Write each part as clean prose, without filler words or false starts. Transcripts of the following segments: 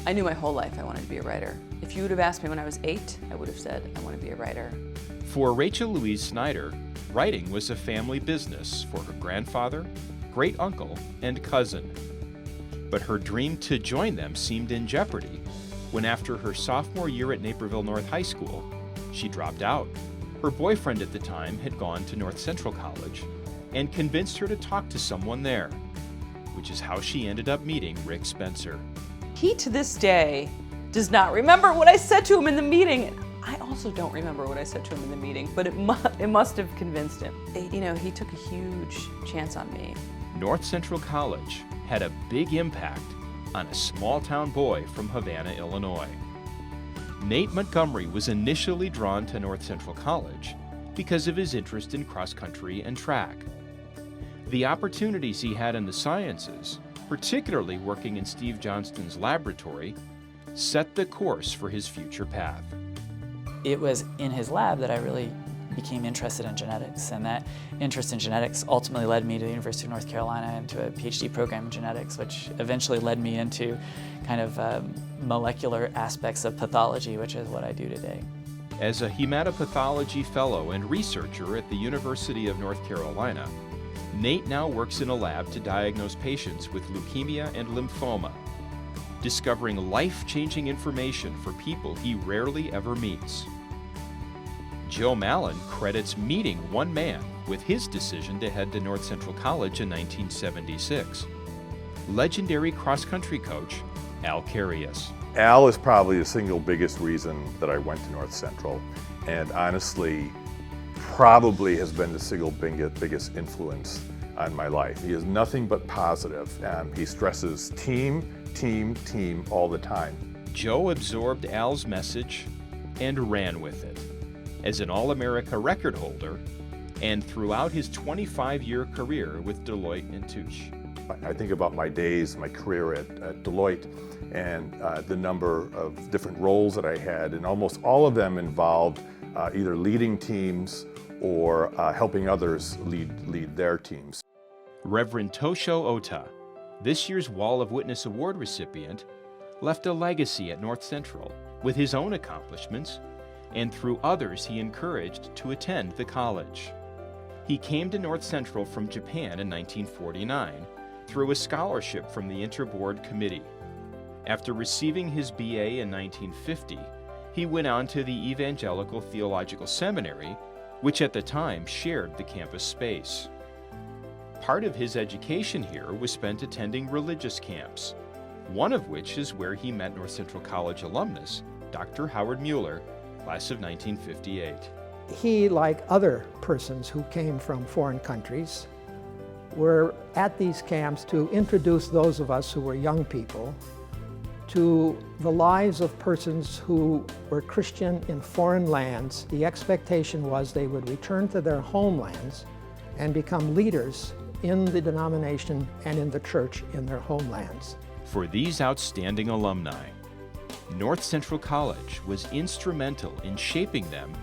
I knew my whole life I wanted to be a writer. If you would have asked me when I was 8, I would have said I want to be a writer. For Rachel Louise Snyder, writing was a family business for her grandfather, great-uncle, and cousin. But her dream to join them seemed in jeopardy when, after her sophomore year at Naperville North High School, she dropped out. Her boyfriend at the time had gone to North Central College and convinced her to talk to someone there, which is how she ended up meeting Rick Spencer. He, to this day, does not remember what I said to him in the meeting. I also don't remember what I said to him in the meeting, but it must have convinced him. You know, he took a huge chance on me. North Central College had a big impact on a small-town boy from Havana, Illinois. Nate Montgomery was initially drawn to North Central College because of his interest in cross-country and track. The opportunities he had in the sciences, particularly working in Steve Johnston's laboratory, set the course for his future path. It was in his lab that I really became interested in genetics, and that interest in genetics ultimately led me to the University of North Carolina into a PhD program in genetics, which eventually led me into kind of molecular aspects of pathology, which is what I do today. As a hematopathology fellow and researcher at the University of North Carolina, Nate now works in a lab to diagnose patients with leukemia and lymphoma, discovering life-changing information for people he rarely ever meets. Joe Mallon credits meeting one man with his decision to head to North Central College in 1976. Legendary cross-country coach Al Carius. Al is probably the single biggest reason that I went to North Central, and honestly, probably has been the single biggest influence on my life. He is nothing but positive. He stresses team, team, team all the time. Joe absorbed Al's message and ran with it. As an All-America record holder, and throughout his 25-year career with Deloitte and Touche. I think about my days, my career at Deloitte, and the number of different roles that I had, and almost all of them involved either leading teams or helping others lead their teams. Reverend Tosho Ota, this year's Wall of Witness Award recipient, left a legacy at North Central with his own accomplishments and through others he encouraged to attend the college. He came to North Central from Japan in 1949 through a scholarship from the Interboard Committee. After receiving his BA in 1950, he went on to the Evangelical Theological Seminary, which at the time shared the campus space. Part of his education here was spent attending religious camps, one of which is where he met North Central College alumnus, Dr. Howard Mueller, class of 1958. He, like other persons who came from foreign countries, were at these camps to introduce those of us who were young people to the lives of persons who were Christian in foreign lands. The expectation was they would return to their homelands and become leaders in the denomination and in the church in their homelands. For these outstanding alumni, North Central College was instrumental in shaping them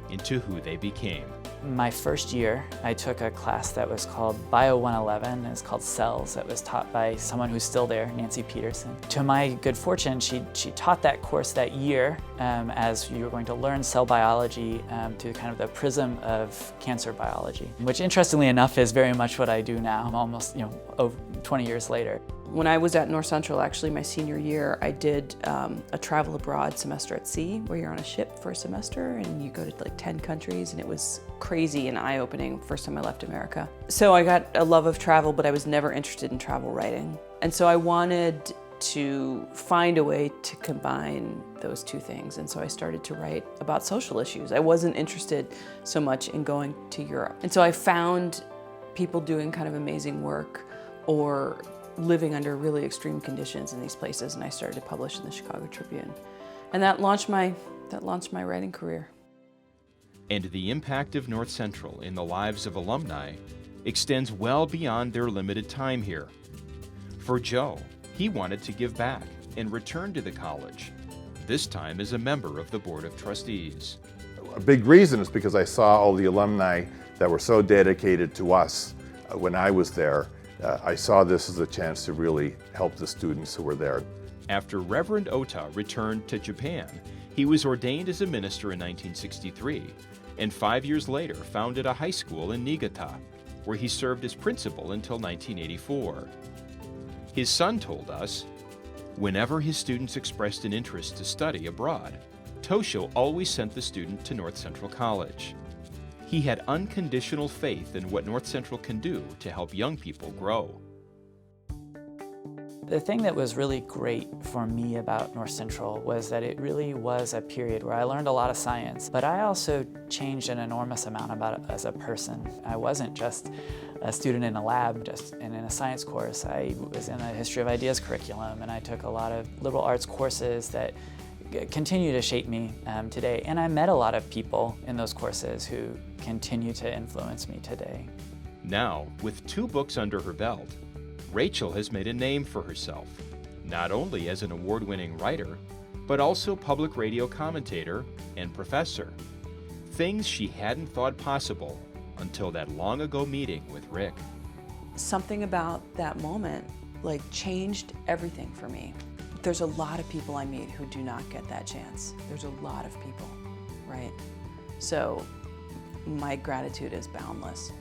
into who they became. My first year, I took a class that was called Bio 111, it's called Cells. That was taught by someone who's still there, Nancy Peterson. To my good fortune, she taught that course that year as you were going to learn cell biology through kind of the prism of cancer biology, which interestingly enough is very much what I do now, almost over 20 years later. When I was at North Central, actually my senior year, I did a travel abroad semester at sea, where you're on a ship for a semester and you go to like 10 countries, and it was crazy and eye-opening first time I left America. So I got a love of travel, but I was never interested in travel writing. And so I wanted to find a way to combine those two things. And so I started to write about social issues. I wasn't interested so much in going to Europe. And so I found people doing kind of amazing work or living under really extreme conditions in these places, and I started to publish in the Chicago Tribune. And that launched my writing career. And the impact of North Central in the lives of alumni extends well beyond their limited time here. For Joe, he wanted to give back and return to the college, this time as a member of the Board of Trustees. A big reason is because I saw all the alumni that were so dedicated to us when I was there. I saw this as a chance to really help the students who were there. After Reverend Ota returned to Japan, he was ordained as a minister in 1963, and 5 years later founded a high school in Niigata, where he served as principal until 1984. His son told us, whenever his students expressed an interest to study abroad, Tosho always sent the student to North Central College. He had unconditional faith in what North Central can do to help young people grow. The thing that was really great for me about North Central was that it really was a period where I learned a lot of science, but I also changed an enormous amount about it as a person. I wasn't just a student in a lab and in a science course. I was in a history of ideas curriculum, and I took a lot of liberal arts courses that continue to shape me today. And I met a lot of people in those courses who continue to influence me today. Now, with 2 books under her belt, Rachel has made a name for herself, not only as an award-winning writer, but also public radio commentator and professor. Things she hadn't thought possible until that long ago meeting with Rick. Something about that moment changed everything for me. There's a lot of people I meet who do not get that chance. There's a lot of people, right? So my gratitude is boundless.